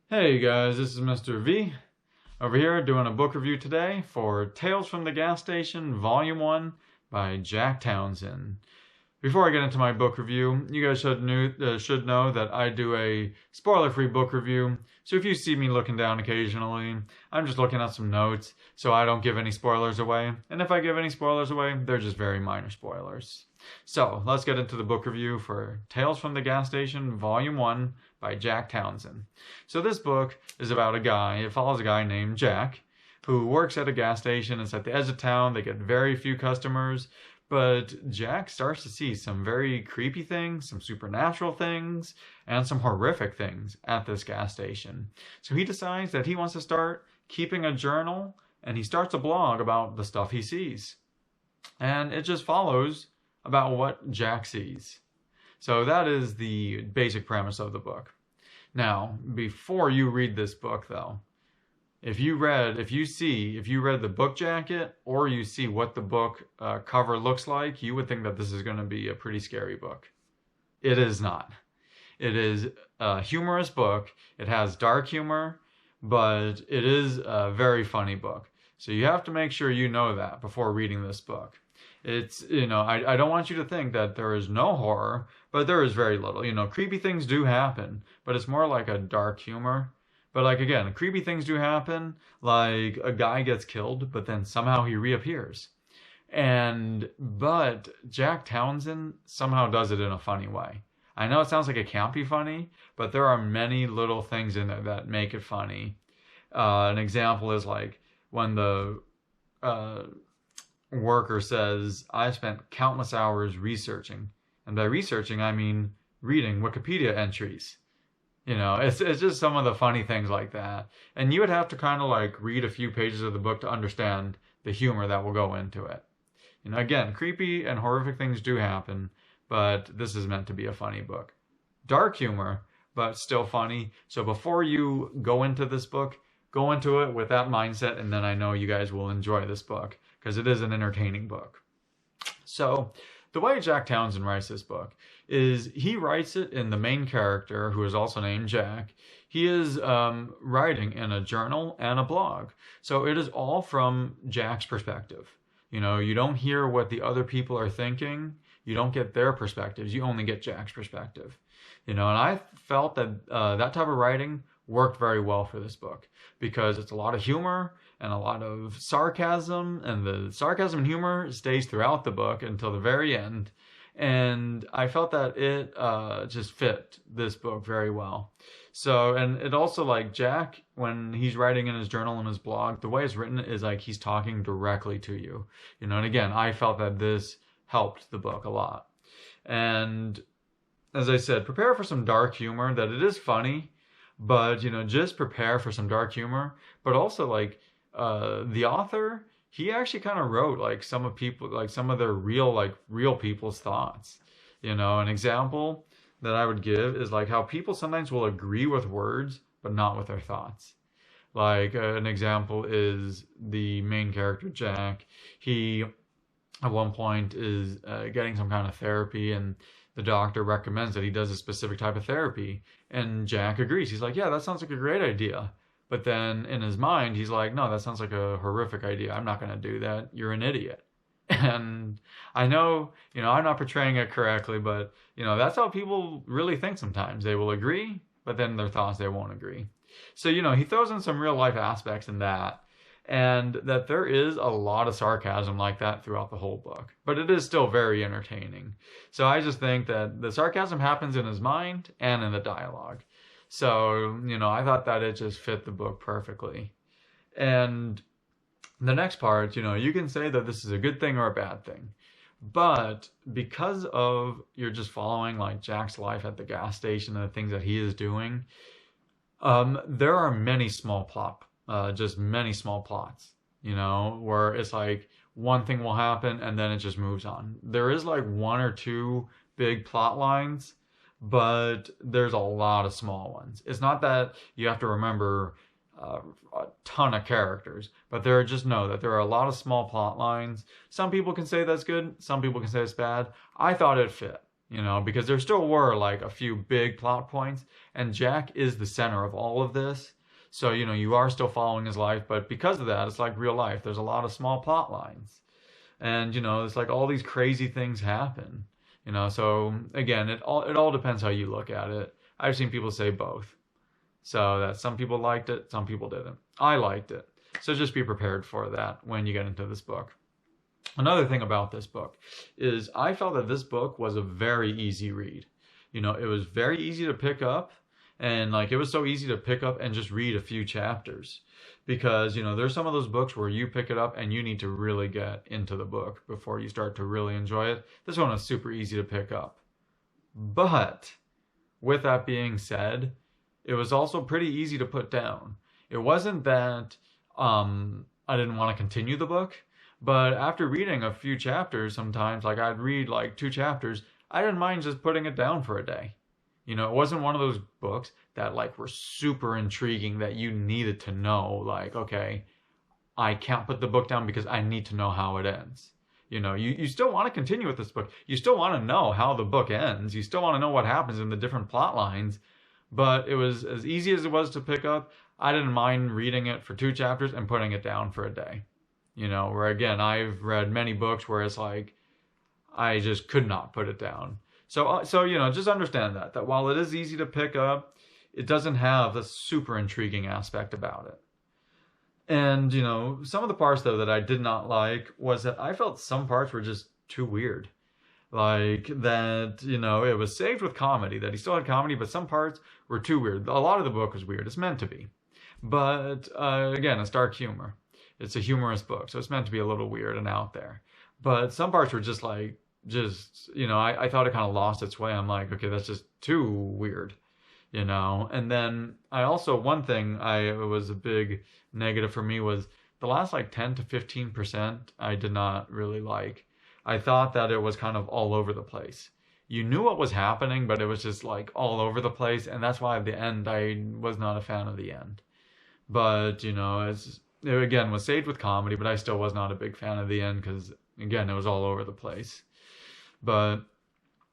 Hey guys, this is Mr. V over here doing a book review today for Tales from the Gas Station Volume 1 by Jack Townsend. Before I get into my book review, you guys should know that I do a spoiler-free book review, so if you see me looking down occasionally, I'm just looking at some notes so I don't give any spoilers away, and if I give any spoilers away, they're just very minor spoilers. So, let's get into the book review for Tales from the Gas Station Volume 1 by Jack Townsend. So this book is about it follows a guy named Jack, who works at a gas station. It's at the edge of town. They get very few customers, but Jack starts to see some very creepy things, some supernatural things, and some horrific things at this gas station. So he decides that he wants to start keeping a journal, and he starts a blog about the stuff he sees. And it just follows about what Jack sees. So that is the basic premise of the book. Now, before you read this book though, if you read the book jacket or you see what the book cover looks like, you would think that this is going to be a pretty scary book. It is not. It is a humorous book. It has dark humor, but it is a very funny book. So you have to make sure you know that before reading this book. It's, I don't want you to think that there is no horror, but there is very little. Creepy things do happen, but it's more like a dark humor. But like, again, creepy things do happen, like a guy gets killed, but then somehow he reappears. But Jack Townsend somehow does it in a funny way. I know it sounds like it can't be funny, but there are many little things in there that make it funny. An example is like when the worker says, "I spent countless hours researching." And by researching, I mean reading Wikipedia entries. It's just some of the funny things like that. And you would have to kind of like read a few pages of the book to understand the humor that will go into it. Again, creepy and horrific things do happen, but this is meant to be a funny book. Dark humor, but still funny. So before you go into this book, go into it with that mindset, and then I know you guys will enjoy this book because it is an entertaining book. So the way Jack Townsend writes this book is he writes it in the main character, who is also named Jack. He is writing in a journal and a blog. So it is all from Jack's perspective. You don't hear what the other people are thinking. You don't get their perspectives. You only get Jack's perspective. And I felt that that type of writing worked very well for this book because it's a lot of humor and a lot of sarcasm, and the sarcasm and humor stays throughout the book until the very end. And I felt that it just fit this book very well. So, and it also, like, Jack, when he's writing in his journal and his blog, the way it's written is like he's talking directly to you. And again, I felt that this helped the book a lot. And as I said, prepare for some dark humor, that it is funny, but just prepare for some dark humor. But also, like, the author, he actually kind of wrote like some of their real people's thoughts. An example that I would give is like how people sometimes will agree with words but not with their thoughts. Like an example is the main character Jack. He at one point is getting some kind of therapy, and the doctor recommends that he does a specific type of therapy, and Jack agrees. He's like, "Yeah, that sounds like a great idea." But then in his mind, he's like, "No, that sounds like a horrific idea. I'm not going to do that. You're an idiot." And I know, I'm not portraying it correctly, but, that's how people really think sometimes. They will agree, but then their thoughts, they won't agree. So, he throws in some real life aspects in that, and that there is a lot of sarcasm like that throughout the whole book. But it is still very entertaining. So I just think that the sarcasm happens in his mind and in the dialogue. So, I thought that it just fit the book perfectly. And the next part, you can say that this is a good thing or a bad thing. But because of you're just following like Jack's life at the gas station and the things that he is doing, there are many small plots, where it's like one thing will happen and then it just moves on. There is like one or two big plot lines, but there's a lot of small ones. It's not that you have to remember a ton of characters, but just know that there are a lot of small plot lines. Some people can say that's good, some people can say it's bad. I thought it fit. because there still were like a few big plot points, and Jack is the center of all of this. So, you are still following his life, but because of that, it's like real life. There's a lot of small plot lines. And, it's like all these crazy things happen. So again, it all depends how you look at it. I've seen people say both. So that some people liked it, some people didn't. I liked it. So just be prepared for that when you get into this book. Another thing about this book is I felt that this book was a very easy read. It was very easy to pick up, and like it was so easy to pick up and just read a few chapters, because there's some of those books where you pick it up and you need to really get into the book before you start to really enjoy it. This one was super easy to pick up. But with that being said, it was also pretty easy to put down. It wasn't that I didn't want to continue the book. But after reading a few chapters, sometimes, like I'd read like 2 chapters, I didn't mind just putting it down for a day. It wasn't one of those books that like were super intriguing that you needed to know, like, okay, I can't put the book down because I need to know how it ends. You still want to continue with this book. You still want to know how the book ends. You still want to know what happens in the different plot lines. But it was as easy as it was to pick up. I didn't mind reading it for 2 chapters and putting it down for a day. Where again, I've read many books where it's like, I just could not put it down. So just understand that while it is easy to pick up, it doesn't have the super intriguing aspect about it. And, some of the parts though that I did not like was that I felt some parts were just too weird. Like that, it was saved with comedy, that he still had comedy, but some parts were too weird. A lot of the book was weird. It's meant to be. But again, it's dark humor. It's a humorous book, so it's meant to be a little weird and out there. But some parts were just like, I thought it kind of lost its way. I'm like, okay, that's just too weird, And then one thing it was a big negative for me was the last like 10 to 15% I did not really like. I thought that it was kind of all over the place. You knew what was happening, but it was just like all over the place. And that's why at the end, I was not a fan of the end. But, it again was saved with comedy, but I still was not a big fan of the end because, again, it was all over the place. But,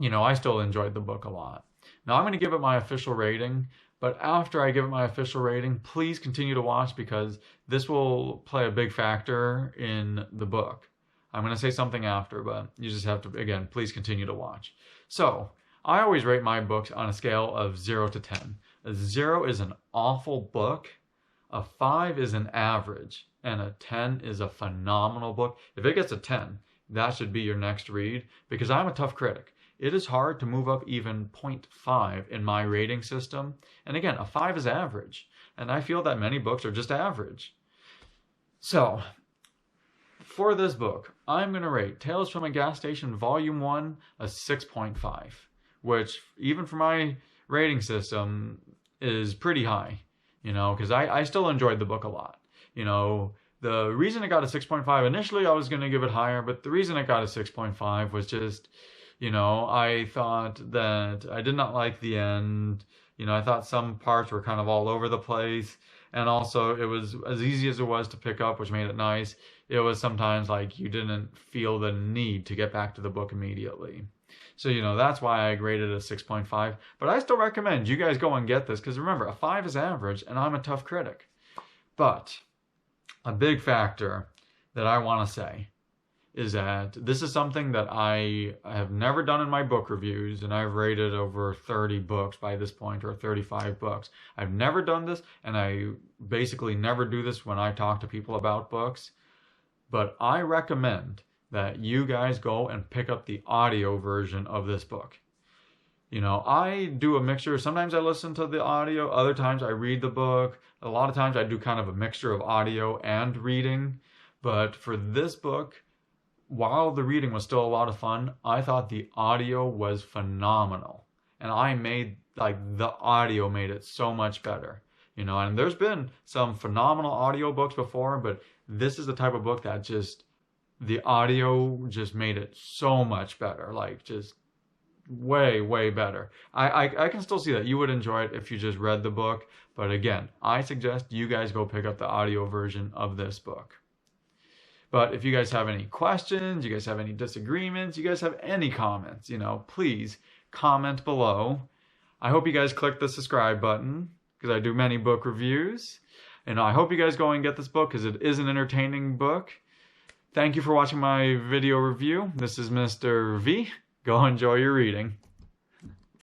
I still enjoyed the book a lot. Now, I'm going to give it my official rating, but after I give it my official rating, please continue to watch because this will play a big factor in the book. I'm going to say something after, but you just have to, again, please continue to watch. So, I always rate my books on a scale of 0 to 10. A 0 is an awful book. A 5 is an average, and a 10 is a phenomenal book. If it gets a 10, that should be your next read, because I'm a tough critic. It is hard to move up even 0.5 in my rating system. And again, a 5 is average, and I feel that many books are just average. So, for this book, I'm going to rate Tales from a Gas Station Volume 1 a 6.5, which, even for my rating system, is pretty high. Because I still enjoyed the book a lot. The reason it got a 6.5, initially I was going to give it higher, but the reason it got a 6.5 was just, I thought that I did not like the end. I thought some parts were kind of all over the place. And also, it was as easy as it was to pick up, which made it nice. It was sometimes like you didn't feel the need to get back to the book immediately. So, that's why I graded it a 6.5. But I still recommend you guys go and get this. Because remember, a 5 is average, and I'm a tough critic. But a big factor that I want to say is that this is something that I have never done in my book reviews. And I've rated over 30 books by this point, or 35 books. I've never done this, and I basically never do this when I talk to people about books. But I recommend that you guys go and pick up the audio version of this book. I do a mixture. Sometimes I listen to the audio. Other times I read the book. A lot of times I do kind of a mixture of audio and reading. But for this book, while the reading was still a lot of fun, I thought the audio was phenomenal. And the audio made it so much better. And there's been some phenomenal audio books before, but this is the type of book that the audio just made it so much better, like just way, way better. I can still see that you would enjoy it if you just read the book. But again, I suggest you guys go pick up the audio version of this book. But if you guys have any questions, you guys have any disagreements, you guys have any comments, please comment below. I hope you guys click the subscribe button because I do many book reviews. And I hope you guys go and get this book because it is an entertaining book. Thank you for watching my video review. This is Mr. V. Go enjoy your reading.